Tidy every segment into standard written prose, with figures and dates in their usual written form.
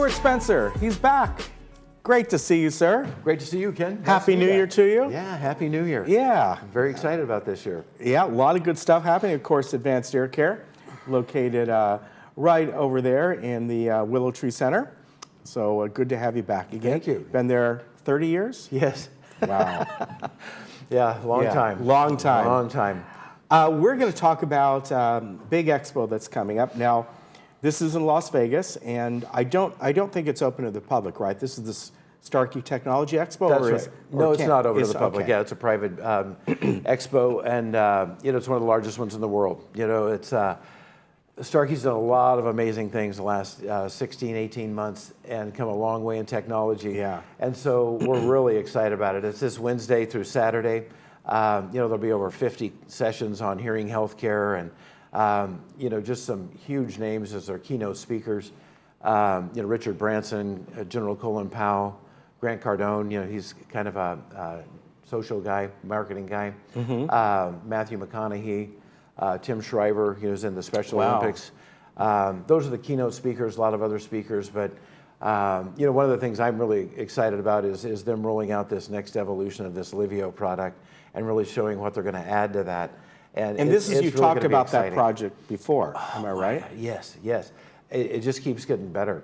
Stuart Spencer, he's back. Great to see you, sir. Great to see you, Ken. Happy New Year to you. Yeah, Happy New Year. Yeah. I'm very excited about this year. Yeah, a lot of good stuff happening. Of course, Advanced Air Care, located right over there in the Willow Tree Center. So good to have you back again. Thank you. Been there 30 years? Yes. Wow. Yeah, long time. Long time. Long time. We're going to talk about big expo that's coming up. Now, this is in Las Vegas, and I don't think it's open to the public, right? This is the Starkie Technology Expo? That's right. No, it's not open to the public. Okay. Yeah, it's a private expo, and it's one of the largest ones in the world. It's Starkie's done a lot of amazing things the last 16, 18 months and come a long way in technology. Yeah. And so we're really excited about it. It's this Wednesday through Saturday. There'll be over 50 sessions on hearing healthcare and just some huge names as our keynote speakers. Richard Branson, General Colin Powell, Grant Cardone, he's kind of a social guy, marketing guy. Matthew McConaughey, Tim Shriver, who's in the Special Olympics. Those are the keynote speakers, a lot of other speakers, but one of the things I'm really excited about is them rolling out this next evolution of this Livio product and really showing what they're going to add to that. And this is, you really talked about that project before, am I right? Yes, yes. It just keeps getting better.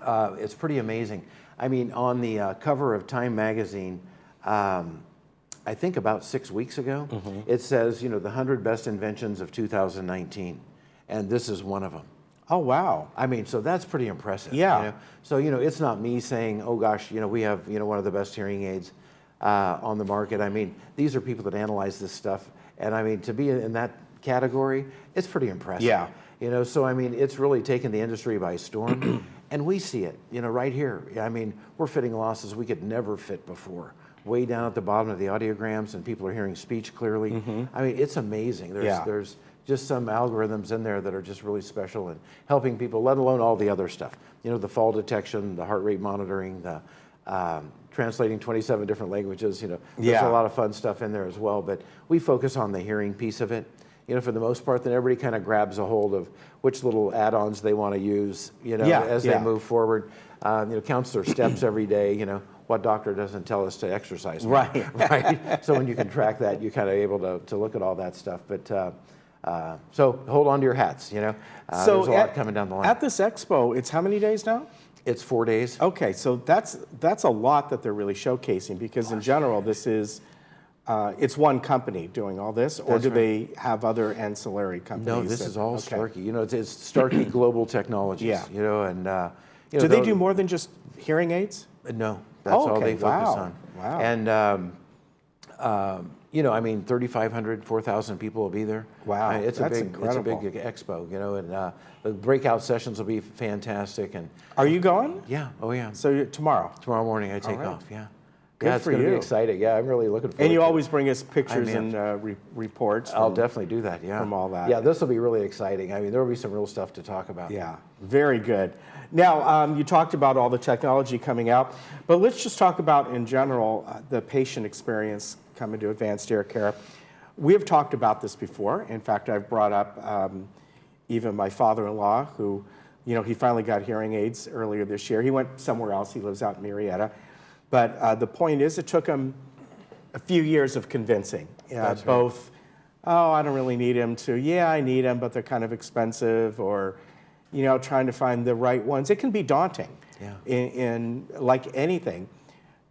It's pretty amazing. I mean, on the cover of Time magazine, I think about 6 weeks ago, it says, the 100 best inventions of 2019, and this is one of them. Oh, wow. I mean, so that's pretty impressive. Yeah. So, it's not me saying, oh gosh, we have, one of the best hearing aids on the market. I mean, these are people that analyze this stuff, and I mean, to be in that category, it's pretty impressive. Yeah. So I mean, it's really taken the industry by storm, and we see it, right here. I mean, we're fitting losses we could never fit before. Way down at the bottom of the audiograms, and people are hearing speech clearly. I mean, it's amazing. There's just some algorithms in there that are just really special and helping people, let alone all the other stuff. The fall detection, the heart rate monitoring, the translating 27 different languages. There's a lot of fun stuff in there as well. But we focus on the hearing piece of it. For the most part, then everybody kind of grabs a hold of which little add-ons they want to use, as they move forward. Counts their steps every day, what doctor doesn't tell us to exercise. Right. Right. So when you can track that, you're kind of able to look at all that stuff. But so hold on to your hats, so there's a lot coming down the line. At this expo, it's how many days now? It's 4 days. Okay, so that's a lot that they're really showcasing, because in general, this is, it's one company doing all this, or do they have other ancillary companies? No, this is all Starkie. It's Starkie Global Technologies. Yeah. And do they do more than just hearing aids? No, that's all they focus on. Wow. And I mean, 3,500, 4,000 people will be there. Wow, it's incredible. It's a big expo, and the breakout sessions will be fantastic. And are you going? Yeah. Oh yeah. So tomorrow? Tomorrow morning I take off. Yeah. Good it's for going to you. be exciting. Yeah, I'm really looking forward to it. And you always bring us pictures and reports. I'll definitely do that, yeah. From all that. Yeah, this will be really exciting. I mean, there will be some real stuff to talk about. Yeah, very good. Now, you talked about all the technology coming out, but let's just talk about, in general, the patient experience coming to Advanced Air Care. We have talked about this before. In fact, I've brought up even my father-in-law, who, he finally got hearing aids earlier this year. He went somewhere else. He lives out in Marietta. But the point is, it took him a few years of convincing. That's both, oh, I don't really need them, to, yeah, I need them, but they're kind of expensive, or, trying to find the right ones. It can be daunting. Yeah. In like anything,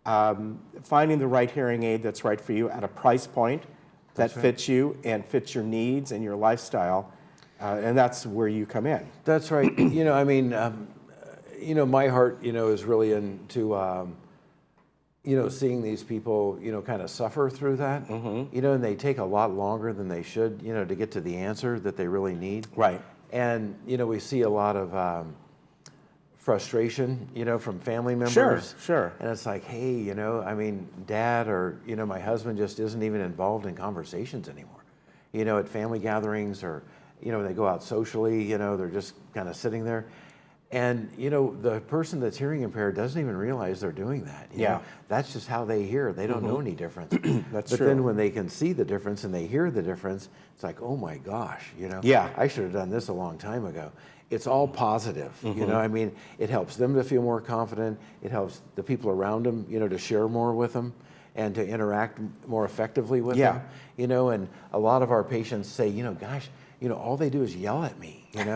finding the right hearing aid that's right for you at a price point that fits you and fits your needs and your lifestyle, and that's where you come in. That's right. I mean, my heart, is really into, seeing these people, kind of suffer through that, and they take a lot longer than they should, to get to the answer that they really need. Right. And, we see a lot of frustration, from family members. Sure. And it's like, hey, I mean, dad or, my husband just isn't even involved in conversations anymore, at family gatherings or, they go out socially, they're just kind of sitting there. And you know, the person that's hearing impaired doesn't even realize they're doing that. You know? That's just how they hear. They don't know any difference. That's but true. then when they can see the difference and they hear the difference, it's like, oh my gosh, you know, I should have done this a long time ago. It's all positive, you know. I mean, it helps them to feel more confident. It helps the people around them, you know, to share more with them and to interact more effectively with them. You know, and a lot of our patients say, you know, gosh, you know, all they do is yell at me, you know,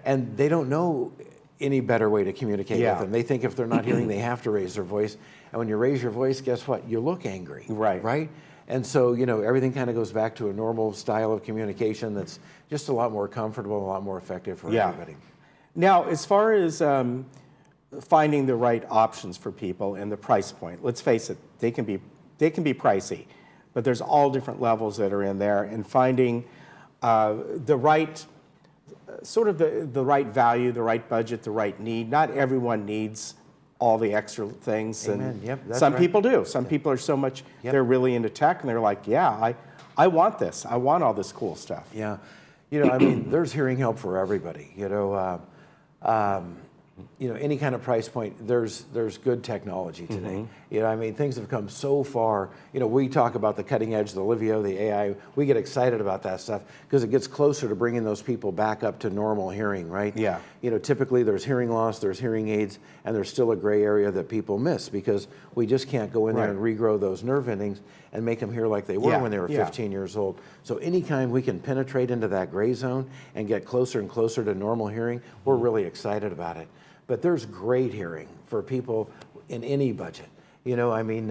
and they don't know any better way to communicate with them. They think if they're not hearing, they have to raise their voice. And when you raise your voice, guess what? You look angry, right? And so, you know, everything kind of goes back to a normal style of communication that's just a lot more comfortable, a lot more effective for everybody. Now, as far as finding the right options for people and the price point, let's face it, they can be pricey, but there's all different levels that are in there, and finding the right sort of the right value, the right budget, the right need. Not everyone needs all the extra things. Amen. And some people do. Some people are so much, they're really into tech, and they're like, yeah, I want this. I want all this cool stuff. Yeah. You know, I mean, there's hearing help for everybody. You know, any kind of price point, there's good technology today. You know, I mean, things have come so far. You know, we talk about the cutting edge, the Livio, the AI. We get excited about that stuff because it gets closer to bringing those people back up to normal hearing, right? Yeah. You know, typically there's hearing loss, there's hearing aids, and there's still a gray area that people miss because we just can't go in there and regrow those nerve endings and make them hear like they were when they were 15 years old. So anytime we can penetrate into that gray zone and get closer and closer to normal hearing, we're really excited about it. But there's great hearing for people in any budget. You know, I mean,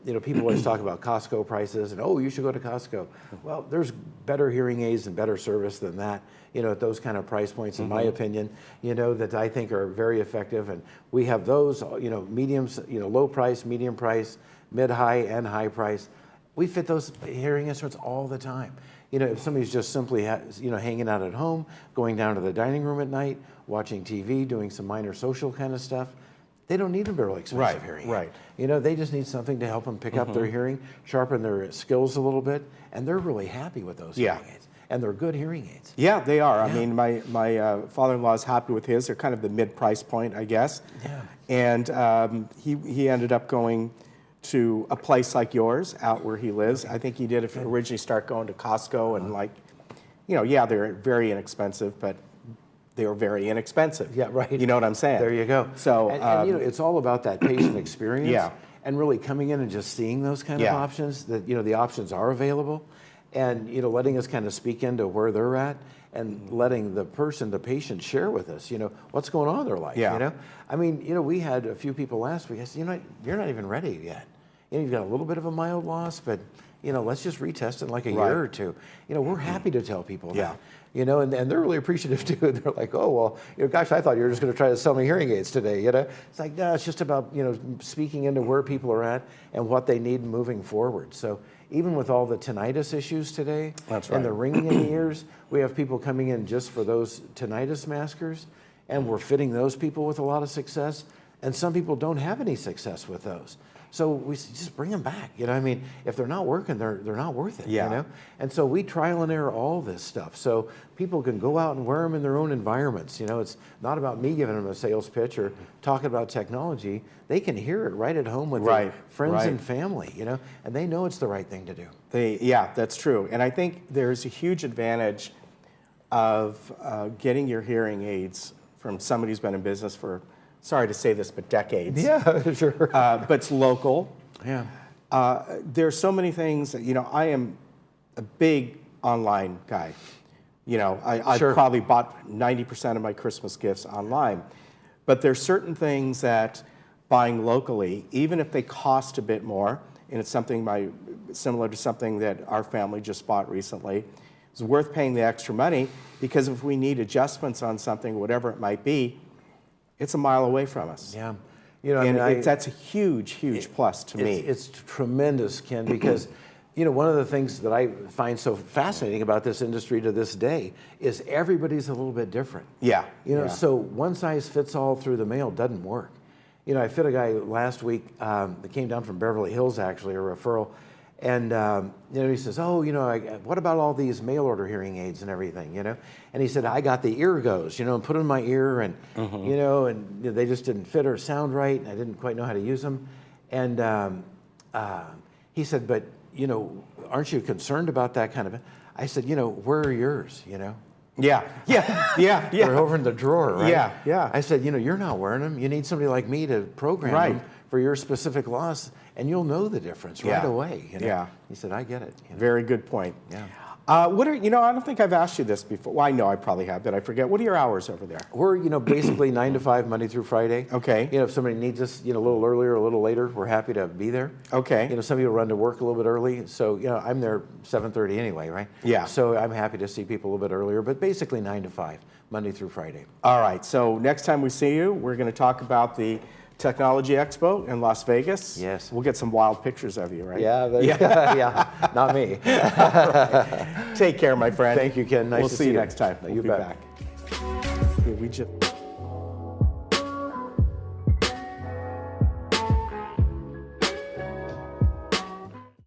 you know, people always talk about Costco prices and, oh, you should go to Costco. Well, there's better hearing aids and better service than that, you know, at those kind of price points, in my opinion, you know, that I think are very effective. And we have those, you know, mediums, you know, low price, medium price, mid-high, and high price. We fit those hearing instruments all the time. You know, if somebody's just simply, you know, hanging out at home, going down to the dining room at night, watching TV, doing some minor social kind of stuff, they don't need a really expensive hearing aid. You know, they just need something to help them pick up their hearing, sharpen their skills a little bit, and they're really happy with those hearing aids. And they're good hearing aids. Yeah, they are. I mean, my father-in-law is happy with his. They're kind of the mid-price point, I guess. And he ended up going to a place like yours out where he lives. I think he did originally start going to Costco and like, you know, yeah, they're very inexpensive, but they were very inexpensive. Yeah, right. You know what I'm saying? There you go. So, and you know, it's all about that patient experience. And really coming in and just seeing those kind of options, that, you know, the options are available, and, you know, letting us kind of speak into where they're at and letting the patient share with us, you know, what's going on in their life, you know? I mean, you know, we had a few people last week, I said, you know, you're not even ready yet. You know, you've got a little bit of a mild loss, but, you know, let's just retest in like a year or two. You know, we're happy to tell people that. You know, and they're really appreciative too. They're like, oh, well, you know, gosh, I thought you were just going to try to sell me hearing aids today, you know? It's like, no, it's just about, you know, speaking into where people are at and what they need moving forward. So even with all the tinnitus issues today and the ringing in the ears, we have people coming in just for those tinnitus maskers, and we're fitting those people with a lot of success, and some people don't have any success with those. So we just bring them back. You know, I mean, if they're not working, they're not worth it. You know, and so we trial and error all this stuff, so people can go out and wear them in their own environments. You know, it's not about me giving them a sales pitch or talking about technology. They can hear it right at home with their friends and family. You know, and they know it's the right thing to do. Yeah, that's true. And I think there's a huge advantage of getting your hearing aids from somebody who's been in business for, sorry to say this, but decades. Yeah, sure. But it's local. Yeah. There's so many things that, you know, I am a big online guy. You know, I probably bought 90% of my Christmas gifts online. But there's certain things that buying locally, even if they cost a bit more, and it's something similar to something that our family just bought recently, it's worth paying the extra money, because if we need adjustments on something, whatever it might be, it's a mile away from us. Yeah. You know, and that's a huge, huge plus to me. It's tremendous, Ken, because, you know, one of the things that I find so fascinating about this industry to this day is everybody's a little bit different. Yeah. You know, so one size fits all through the mail doesn't work. You know, I fit a guy last week that came down from Beverly Hills, actually, a referral, And he says, oh, what about all these mail order hearing aids and everything, And he said, I got the ear goes, and put it in my ear, and and they just didn't fit or sound right, and I didn't quite know how to use them. And he said, but aren't you concerned about that kind of? I said, where are yours? Yeah. They're over in the drawer, right? Yeah. I said, you're not wearing them. You need somebody like me to program them for your specific loss, and you'll know the difference right away. Yeah. He said, I get it. Very good point. Yeah. What are, I don't think I've asked you this before. Well, I know I probably have, but I forget. What are your hours over there? We're, basically 9 to 5, Monday through Friday. Okay. If somebody needs us, a little earlier or a little later, we're happy to be there. Okay. Some people run to work a little bit early, so, I'm there 7:30 anyway, right? Yeah. So I'm happy to see people a little bit earlier, but basically 9 to 5, Monday through Friday. All right. So next time we see you, we're going to talk about the Technology Expo in Las Vegas. Yes. We'll get some wild pictures of you, right? Yeah, not me. Take care, my friend. Thank you, Ken. Nice we'll to see you next time. You We'll be bet. back. Yeah, we just...